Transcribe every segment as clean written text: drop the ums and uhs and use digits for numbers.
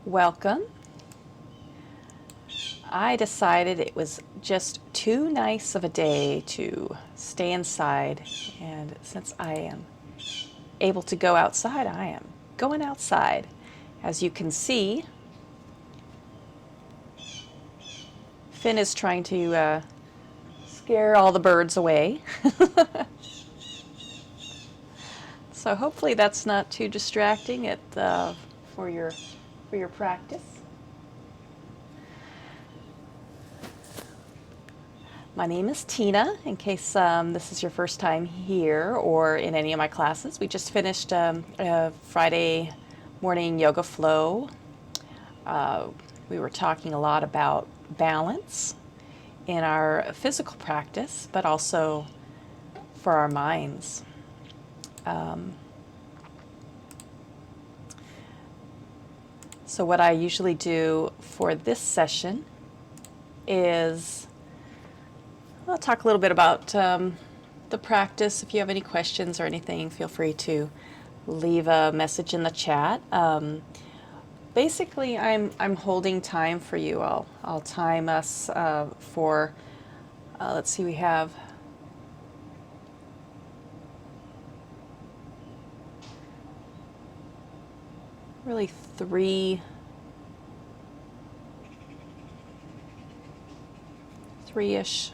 Welcome. I decided it was just too nice of a day to stay inside, and since I am able to go outside, I am going outside. As you can see, Finn is trying to scare all the birds away. So hopefully that's not too distracting for your practice. My name is Tina, in case this is your first time here or in any of my classes. We just finished a Friday morning yoga flow. We were talking a lot about balance in our physical practice, but also for our minds. So what I usually do for this session is I'll talk a little bit about the practice. If you have any questions or anything, feel free to leave a message in the chat. Basically, I'm holding time for you. I'll time us for. Let's see, we have really three-ish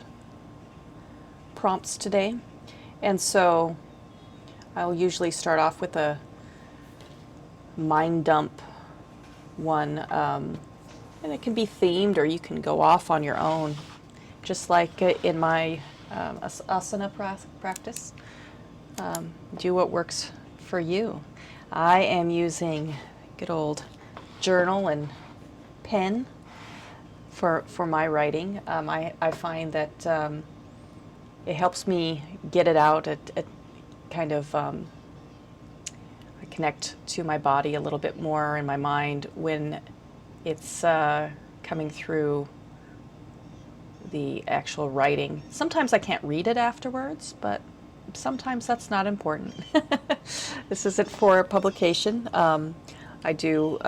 prompts today, and so I'll usually start off with a mind dump one, and it can be themed, or you can go off on your own, just like in my asana practice. Do what works for you. I am using good old journal and pen for my writing. I find that it helps me get it out. It kind of I connect to my body a little bit more in my mind when it's coming through the actual writing. Sometimes I can't read it afterwards, but sometimes that's not important. This isn't for publication. I do,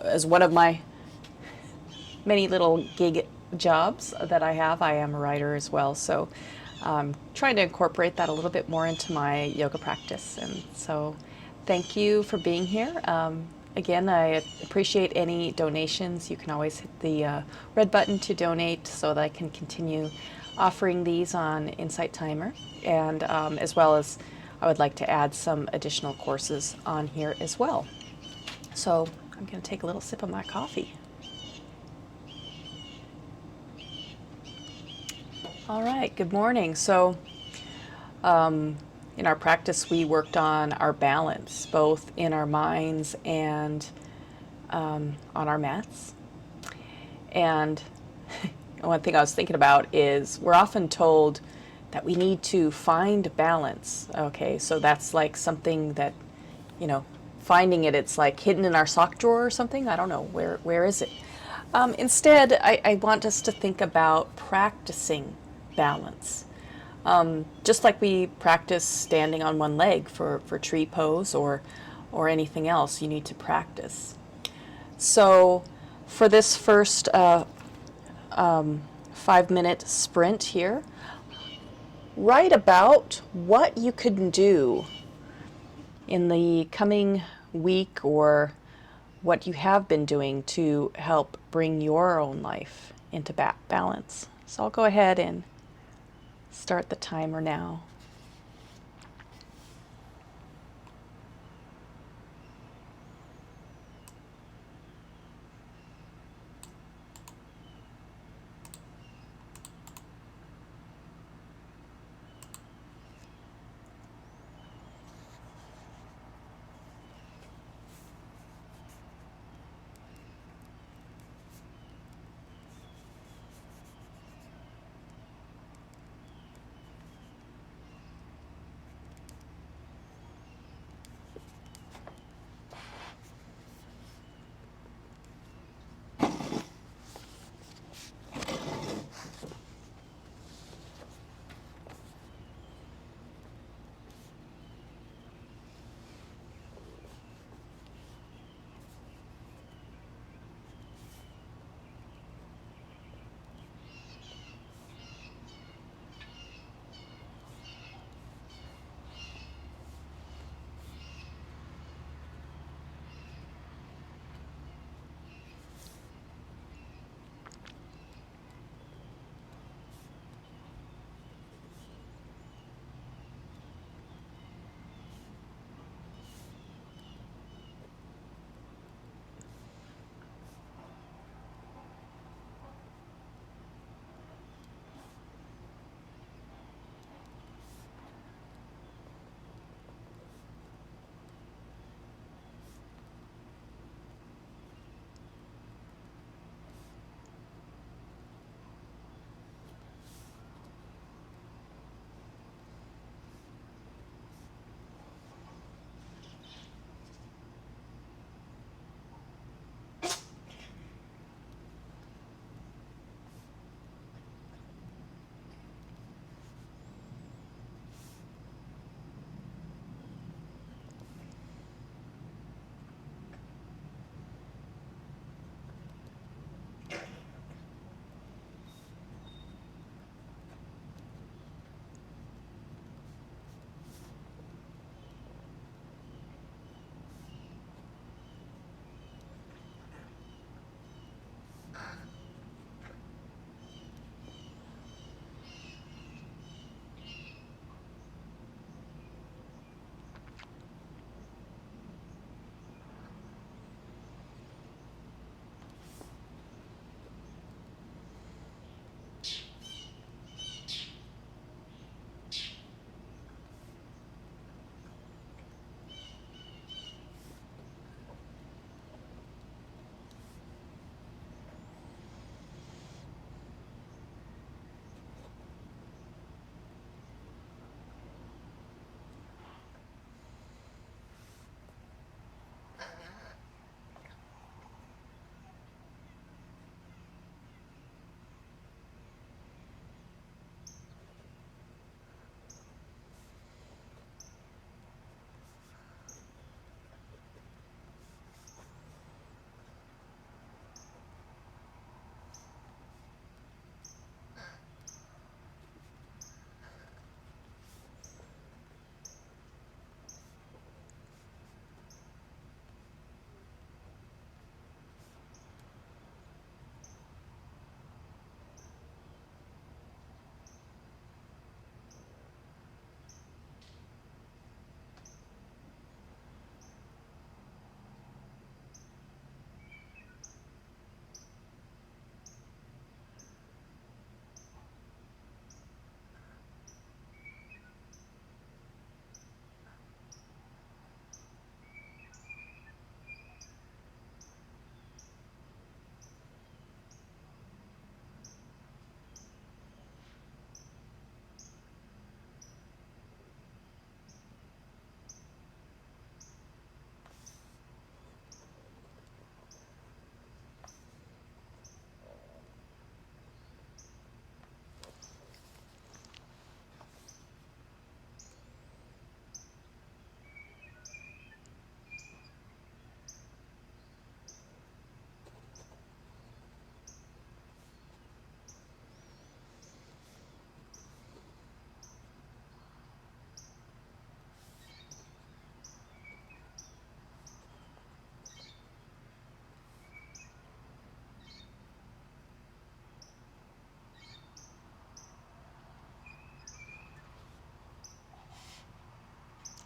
as one of my many little gig jobs that I have, I am a writer as well. So trying to incorporate that a little bit more into my yoga practice. And so thank you for being here. Again, I appreciate any donations. You can always hit the red button to donate so that I can continue offering these on Insight Timer. And as well as I would like to add some additional courses on here as well. So I'm going to take a little sip of my coffee. All right, good morning. So in our practice, we worked on our balance, both in our minds and on our mats. And one thing I was thinking about is we're often told that we need to find balance. Okay, so that's like something that, finding it, it's like hidden in our sock drawer or something. I don't know, where is it? Instead, I want us to think about practicing balance. Just like we practice standing on one leg for tree pose or anything else, you need to practice. So for this first 5-minute sprint here, write about what you could do in the coming week or what you have been doing to help bring your own life into balance. So I'll go ahead and start the timer now.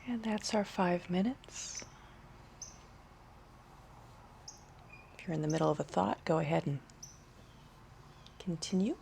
And that's our 5 minutes. If you're in the middle of a thought, go ahead and continue.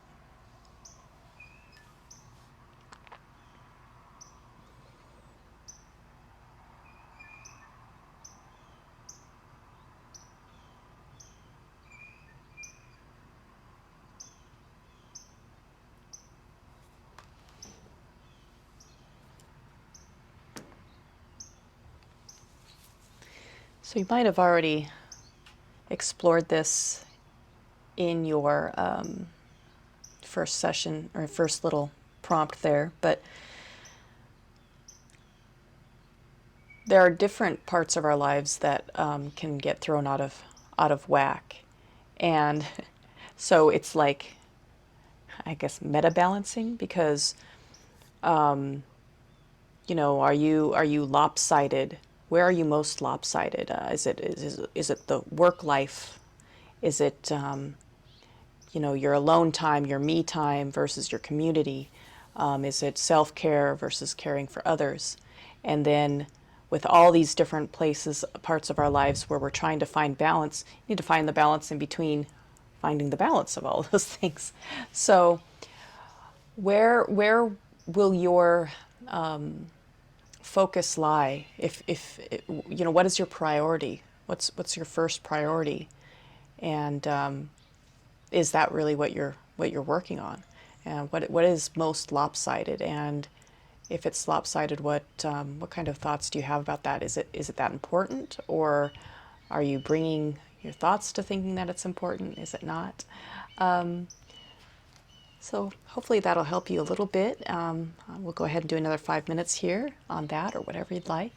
So you might have already explored this in your first session or first little prompt there, but there are different parts of our lives that can get thrown out of whack, and so it's like, I guess, meta balancing, because are you lopsided? Where are you most lopsided? Is it the work life? Is it your alone time, your me time versus your community? Is it self-care versus caring for others? And then with all these different places, parts of our lives where we're trying to find balance, you need to find the balance in between finding the balance of all those things. So where will your focus lie? If what is your priority? What's your first priority? And is that really what you're working on? And what is most lopsided? And if it's lopsided, what kind of thoughts do you have about that? Is it that important, or are you bringing your thoughts to thinking that it's important? Is it not? So hopefully that'll help you a little bit. We'll go ahead and do another 5 minutes here on that, or whatever you'd like.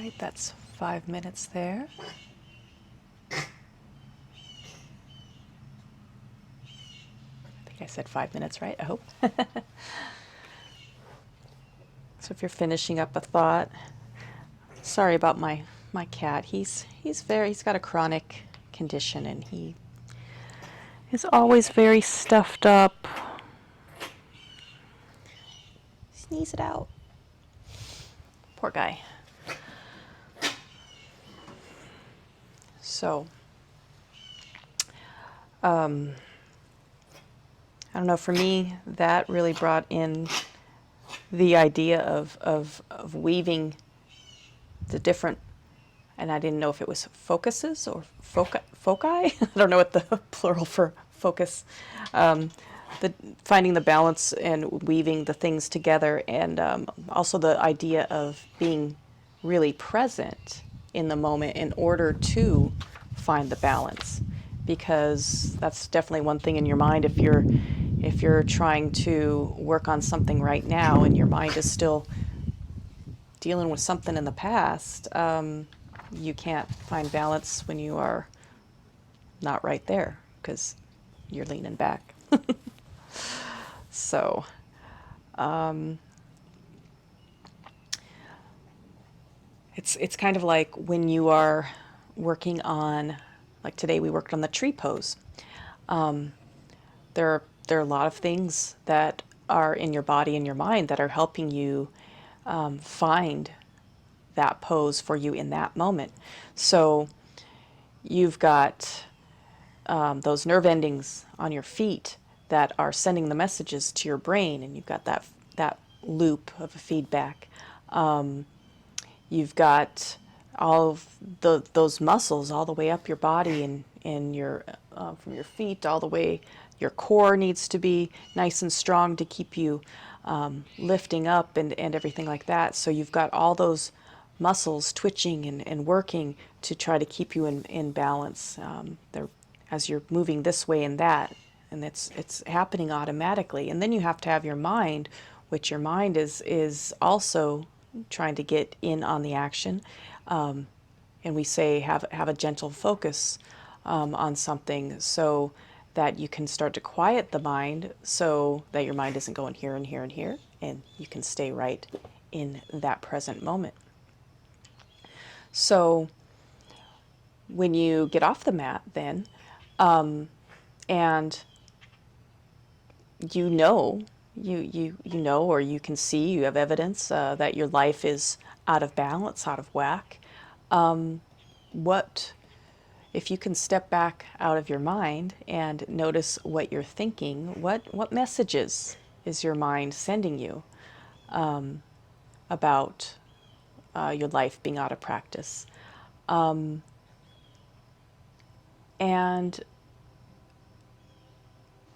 right, that's 5 minutes there. I think I said 5 minutes, right? I hope. So if you're finishing up a thought, sorry about my cat. He's got a chronic condition, and he is always very stuffed up. Sneeze it out. Poor guy. So, I don't know, for me, that really brought in the idea of weaving the different, and I didn't know if it was focuses or foci. I don't know what the plural for focus. The finding the balance and weaving the things together, and also the idea of being really present in the moment in order to find the balance, because that's definitely one thing in your mind. If you're trying to work on something right now and your mind is still dealing with something in the past, you can't find balance when you are not right there because you're leaning back. So, it's kind of like when you are working on, like today we worked on the tree pose. There are a lot of things that are in your body and your mind that are helping you find that pose for you in that moment. So you've got those nerve endings on your feet that are sending the messages to your brain, and you've got that loop of a feedback. You've got all of those muscles all the way up your body, and your from your feet all the way. Your core needs to be nice and strong to keep you lifting up and everything like that. So you've got all those muscles twitching and working to try to keep you in balance. As you're moving this way and that, and it's happening automatically. And then you have to have your mind, which your mind is also trying to get in on the action. And we say have a gentle focus on something so that you can start to quiet the mind, so that your mind isn't going here and here and here, and you can stay right in that present moment. So when you get off the mat then, and you know, you know, or you can see, you have evidence that your life is out of balance, out of whack. What if you can step back out of your mind and notice what you're thinking? What messages is your mind sending you about your life being out of practice? And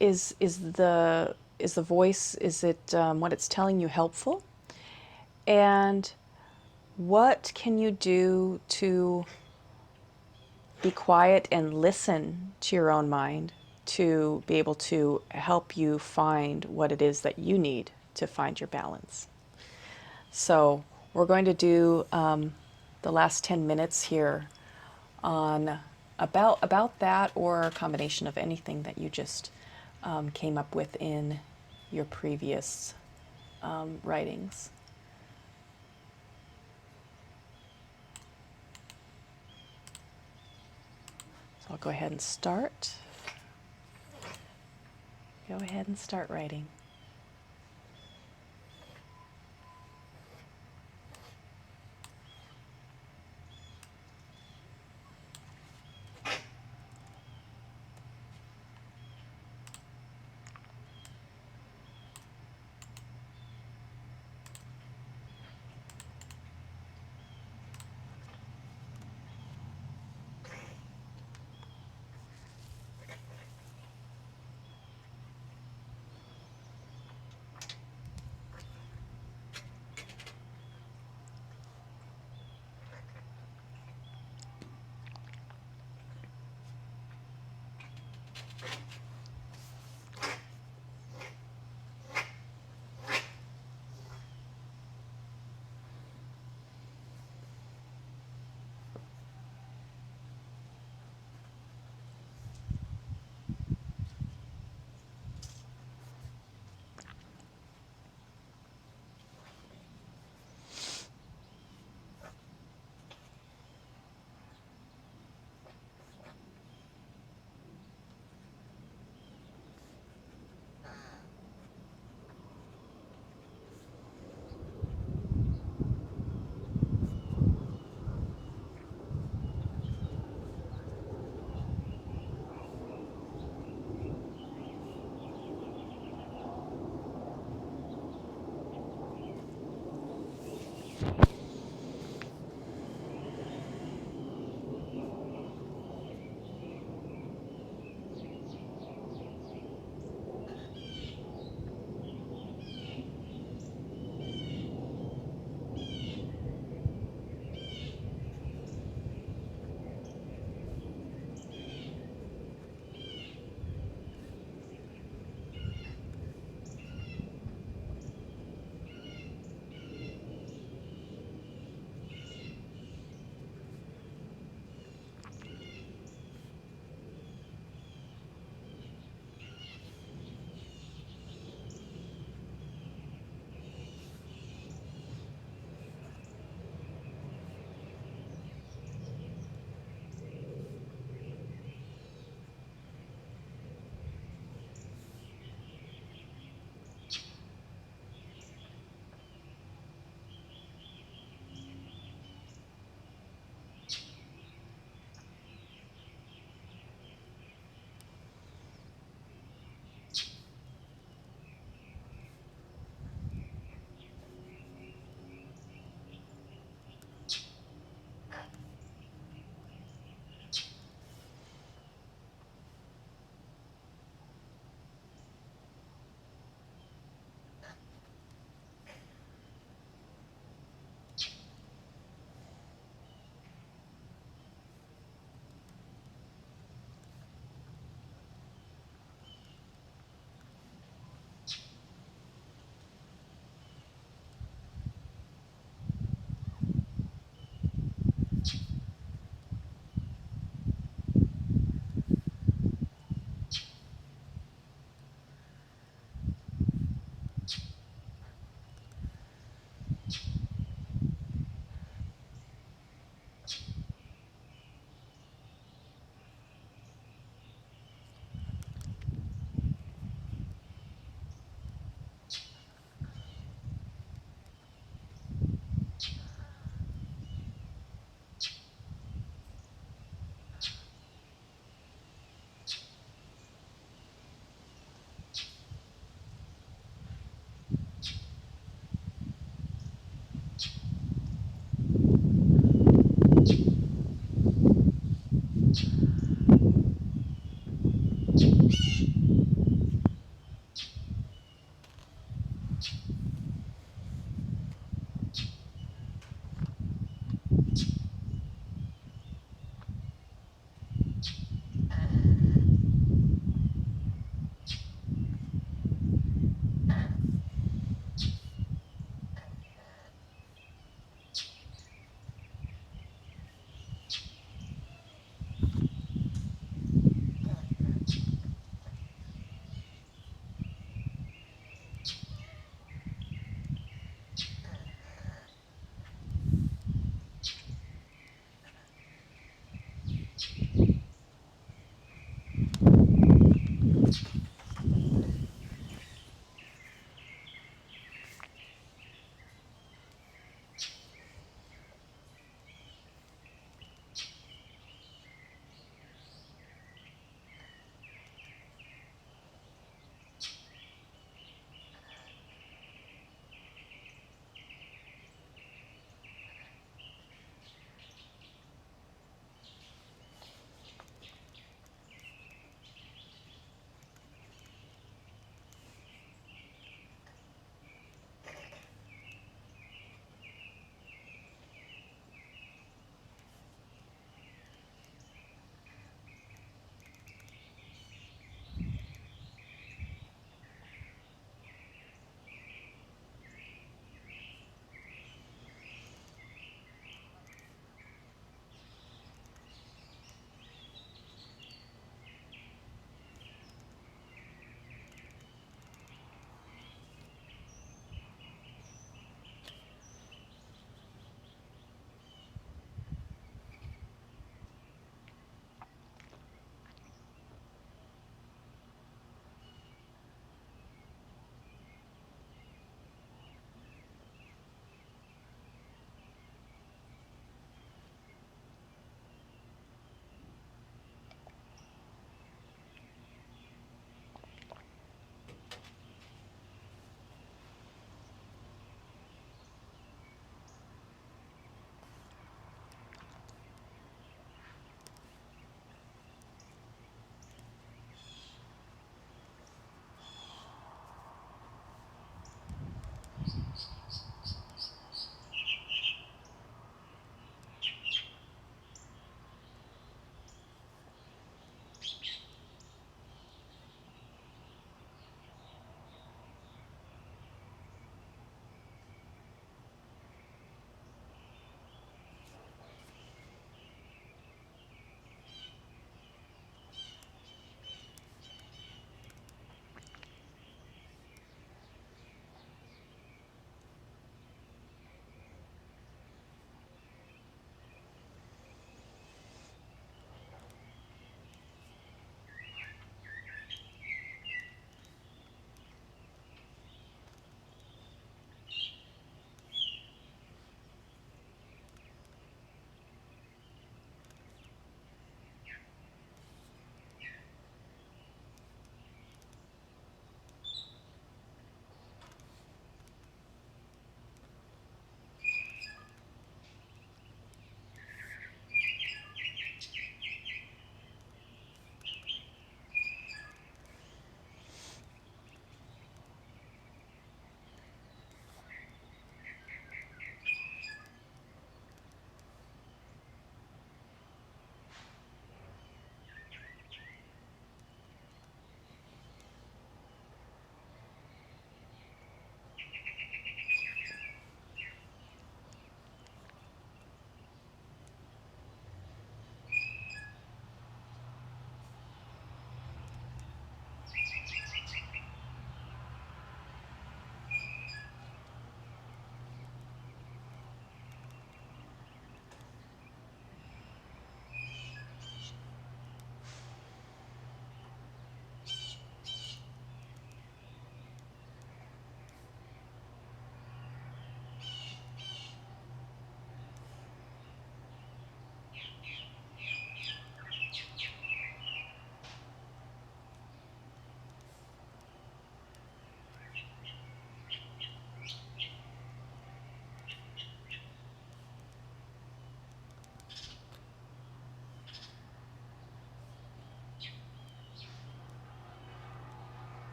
is the voice, is it what it's telling you helpful? And what can you do to be quiet and listen to your own mind to be able to help you find what it is that you need to find your balance? So we're going to do the last 10 minutes here on about that, or a combination of anything that you just came up with in your previous writings. So I'll go ahead and start. Go ahead and start writing.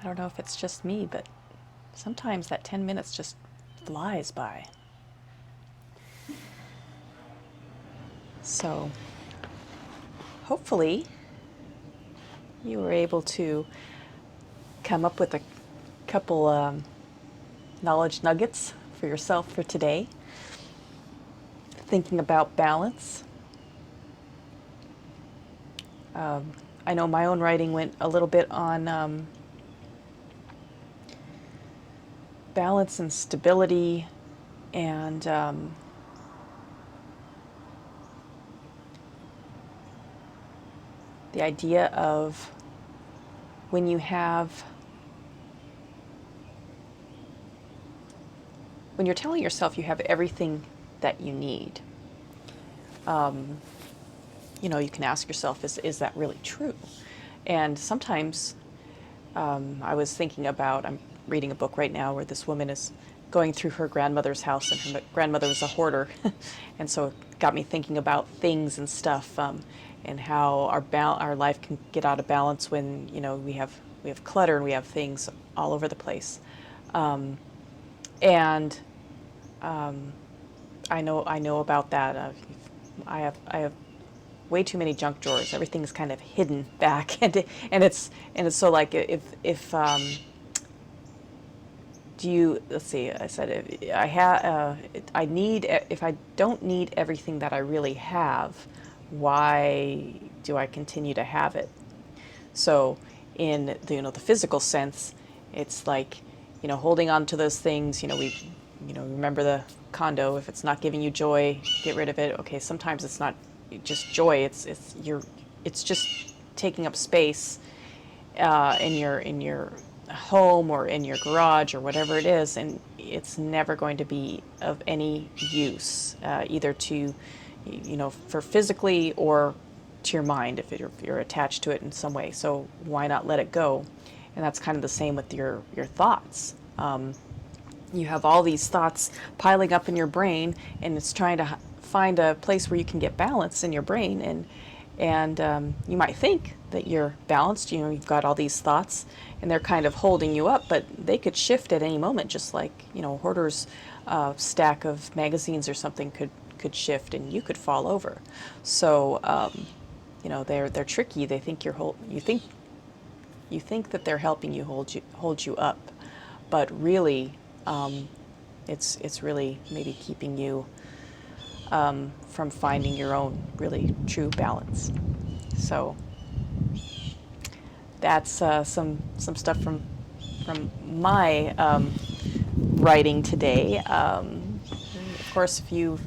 I don't know if it's just me, but sometimes that 10 minutes just flies by. So hopefully you were able to come up with a couple knowledge nuggets for yourself for today. Thinking about balance. I know my own writing went a little bit on balance and stability, and the idea of when you're telling yourself you have everything that you need, you can ask yourself, is that really true? And sometimes I was thinking about, I'm reading a book right now where this woman is going through her grandmother's house, and her grandmother was a hoarder. And so it got me thinking about things and stuff, and how our life can get out of balance when, we have clutter and we have things all over the place. And I know about that. I have way too many junk drawers. Everything's kind of hidden back, and it's so like if do you, let's see, I said if I don't need everything that I really have, why do I continue to have it? So in the physical sense, it's like, holding on to those things, remember the condo, if it's not giving you joy, get rid of it. Okay, sometimes it's not just joy, it's just taking up space in your home or in your garage or whatever it is, and it's never going to be of any use, either to, for physically or to your mind if you're attached to it in some way. So why not let it go? And that's kind of the same with your thoughts. You have all these thoughts piling up in your brain, and it's trying to find a place where you can get balance in your brain. And you might think that you're balanced, you've got all these thoughts, and they're kind of holding you up, but they could shift at any moment, just like, hoarder's stack of magazines or something could shift, and you could fall over. So, they're tricky. They think you think that they're helping you hold you up, but really, it's really maybe keeping you from finding your own really true balance. So that's some stuff from my writing today. Of course, if you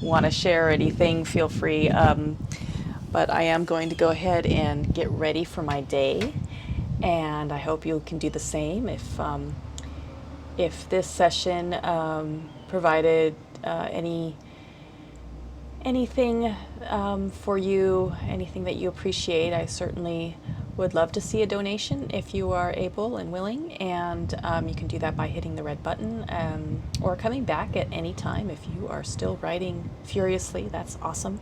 want to share anything, feel free. But I am going to go ahead and get ready for my day, and I hope you can do the same. If this session provided anything for you, anything that you appreciate, I certainly would love to see a donation if you are able and willing, and you can do that by hitting the red button, or coming back at any time if you are still writing furiously. That's awesome.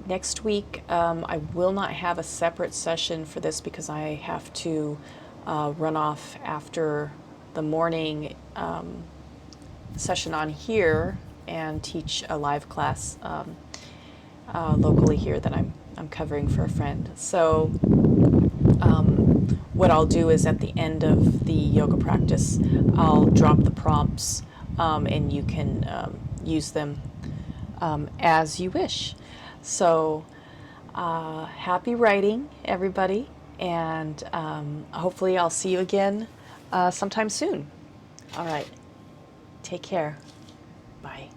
Next week, I will not have a separate session for this because I have to run off after the morning session on here and teach a live class locally here that I'm covering for a friend. So what I'll do is at the end of the yoga practice, I'll drop the prompts, and you can use them as you wish. So happy writing, everybody, and hopefully I'll see you again sometime soon. All right, take care. Bye.